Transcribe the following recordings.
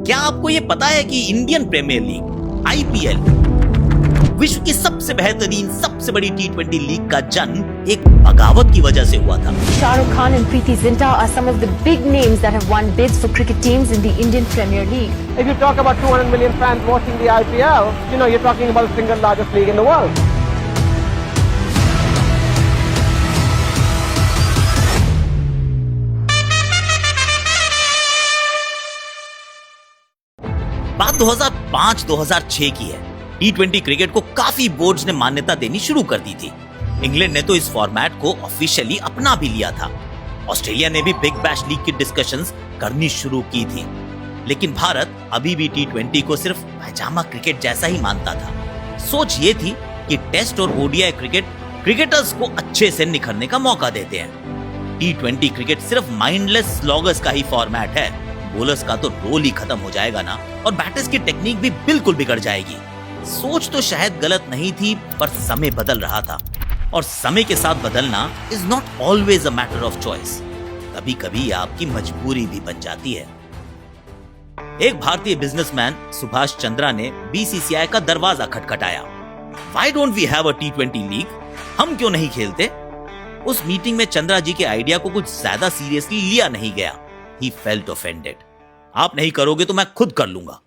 क्या आपको ये पता है कि इंडियन प्रीमियर लीग आईपीएल विश्व की सबसे बेहतरीन सबसे बड़ी टी20 लीग का जन्म एक बगावत की वजह से हुआ था। Shahrukh Khan and Preeti Zinta are some of the big names that have won bids for cricket teams in the Indian Premier League. If you talk about 200 million fans watching the IPL, you're talking about the single largest league in the world. बात 2005-2006 की है। टी20 cricket को काफी boards ने मान्यता देनी शुरू कर दी थी। इंग्लैंड ने तो इस फॉर्मेट को ऑफिशियली अपना भी लिया था। ऑस्ट्रेलिया ने भी बिग बैश लीग की डिस्कशंस करनी शुरू की थी। लेकिन भारत अभी भी टी20 को सिर्फ पैजामा क्रिकेट जैसा ही मानता था। सोच ये थी कि टेस्ट और ओडीआई क्रिकेट क्रिकेटर्स को अच्छे से निखरने का मौका देते हैं। टी20 क्रिकेट सिर्फ माइंडलेस स्लॉगर्स का ही फॉर्मेट है। बॉलर्स का तो रोल ही खत्म हो जाएगा ना, और बैटर्स की टेक्निक भी बिल्कुल बिगड़ जाएगी। सोच तो शायद गलत नहीं थी, पर समय बदल रहा था, और समय के साथ बदलना is not always a matter of choice. कभी कभी आपकी मजबूरी भी बन जाती है। एक भारतीय बिजनेसमैन सुभाष चंद्रा ने बीसीसीआई का दरवाजा खटखटाया। Why don't we have a T20 league? हम क्यों नहीं खेलते? उस मीटिंग में चंद्रा जी के आइडिया को कुछ ज्यादा सीरियसली लिया नहीं गया। He felt offended. आप नहीं करोगे तो मैं खुद कर लूंगा।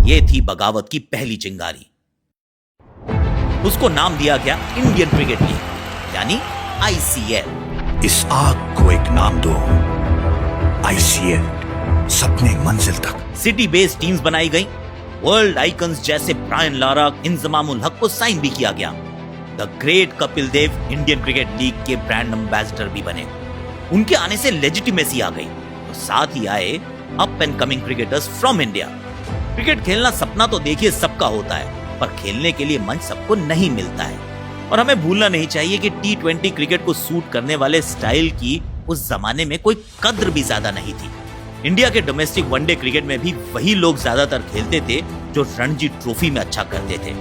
ये थी बगावत की पहली चिंगारी। उसको नाम दिया गया इंडियन क्रिकेट लीग, यानी आईसीएल। इस आग को एक नाम दो, आईसीएल, सपने मंजिल तक। सिटी बेस्ड टीम्स बनाई गई। वर्ल्ड आइकन्स जैसे ब्रायन लारा, इंजमामुल हक को साइन भी किया गया। The great Kapil Dev Indian Cricket League के ब्रांड एम्बेसडर भी बने। उनके आने से लेजिटिमेसी आ गई, तो साथ ही आए up and coming cricketers from India. Cricket खेलना सपना तो देखिए सबका होता है, पर खेलने के लिए मंच सबको नहीं मिलता है। और हमें भूलना नहीं चाहिए कि टी20 क्रिकेट को सूट करने वाले स्टाइल की उस जमाने में कोई कद्र भी ज्यादा नहीं थी। इंडिया के डोमेस्टिक वनडे क्रिकेट में भी वही लोग ज्यादातर खेलते थे जो रणजी ट्रॉफी में अच्छा करते थे।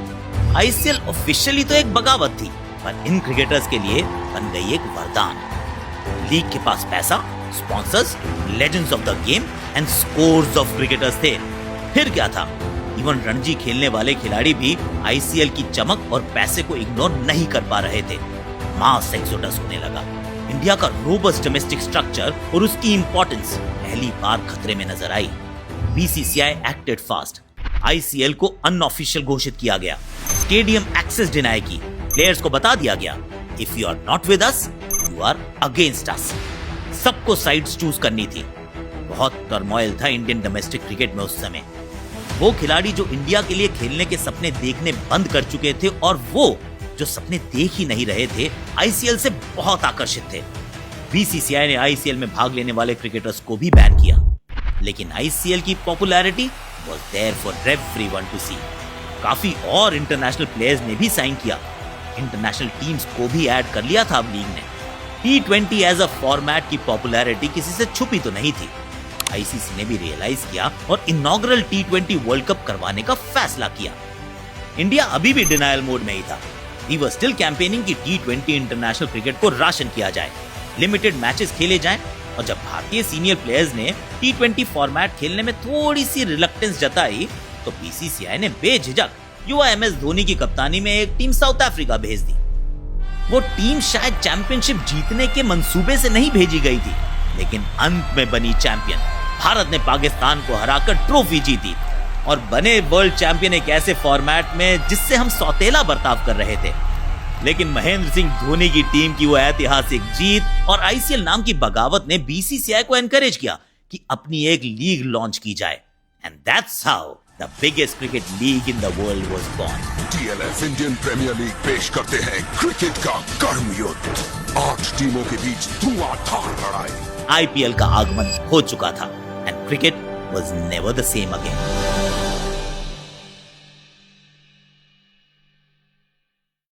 आईसीएल ऑफिशियली तो एक बगावत थी, पर इन क्रिकेटर्स के लिए बन गई एक वरदान। लीग के पास पैसा, sponsors, legends of the game and scores of cricketers थे। फिर क्या था, इवन रणजी खेलने वाले खिलाड़ी भी आईसीएल की चमक और पैसे को इग्नोर नहीं कर पा रहे थे। मास एक्सोडस होने लगा। इंडिया का रोबस्ट डोमेस्टिक स्ट्रक्चर और उसकी इंपॉर्टेंस पहली बार खतरे में नजर आई। BCCI acted fast. आईसीएल को अनऑफिशियल घोषित किया गया। स्टेडियम एक्सेस डिनाई की। प्लेयर्स को बता दिया गया, if you are not with us, you are against us. सबको साइड्स चूज करनी थी। बहुत टर्मोइल था इंडियन डोमेस्टिक क्रिकेट में उस समय। वो खिलाड़ी जो इंडिया के लिए खेलने के सपने देखने बंद कर चुके थे, और वो जो सपने देख ही नहीं रहे थे, आईसीएल से बहुत आकर्षित थे। बीसीसीआई ने आईसीएल में भाग लेने वाले क्रिकेटर्स को भी बैन किया, लेकिन आईसीएल की popularity was there for everyone to see. काफी और इंटरनेशनल प्लेयर्स ने भी साइन किया। इंटरनेशनल टीम्स को भी ऐड कर लिया था अब लीग ने। टी20 एज अ फॉर्मेट की पॉपुलैरिटी किसी से छुपी तो नहीं थी। आईसीसी ने भी रियलाइज किया और इनॉग्रल टी20 वर्ल्ड कप करवाने का फैसला किया। इंडिया अभी भी डिनायल मोड में ही था। वी वर स्टिल कैंपेनिंग कि टी20 इंटरनेशनल क्रिकेट को राशन किया जाए, लिमिटेड मैचेस खेले जाएं, और जब भारतीय सीनियर प्लेयर्स ने टी20 फॉर्मेट खेलने में थोड़ी सी रिलक्टेंस जताई, तो बीसीसीआई ने बेझिझक युवा एमएस धोनी की कप्तानी में एक टीम साउथ अफ्रीका भेज दी। वो टीम शायद चैंपियनशिप जीतने के मंसूबे से नहीं भेजी गई थी, लेकिन अंत में बनी चैंपियन। भारत ने पाकिस्तान को हराकर ट्रॉफी जीती और बने वर्ल्ड चैंपियन एक ऐसे फॉर्मेट में जिससे हम सौतेला बर्ताव कर रहे थे। लेकिन महेंद्र सिंह धोनी की टीम की वो ऐतिहासिक जीत और आईसीएल नाम की बगावत ने बीसीसीआई को एनकरेज किया कि अपनी एक लीग लॉन्च की जाए। And that's how the biggest cricket league in the world was born. TLF Indian Premier League पेश करते हैं क्रिकेट का कर्म युद्ध। 8 टीमों के बीच धुआंधार लड़ाई। आईपीएल का आगमन हो चुका था and cricket was never the same again.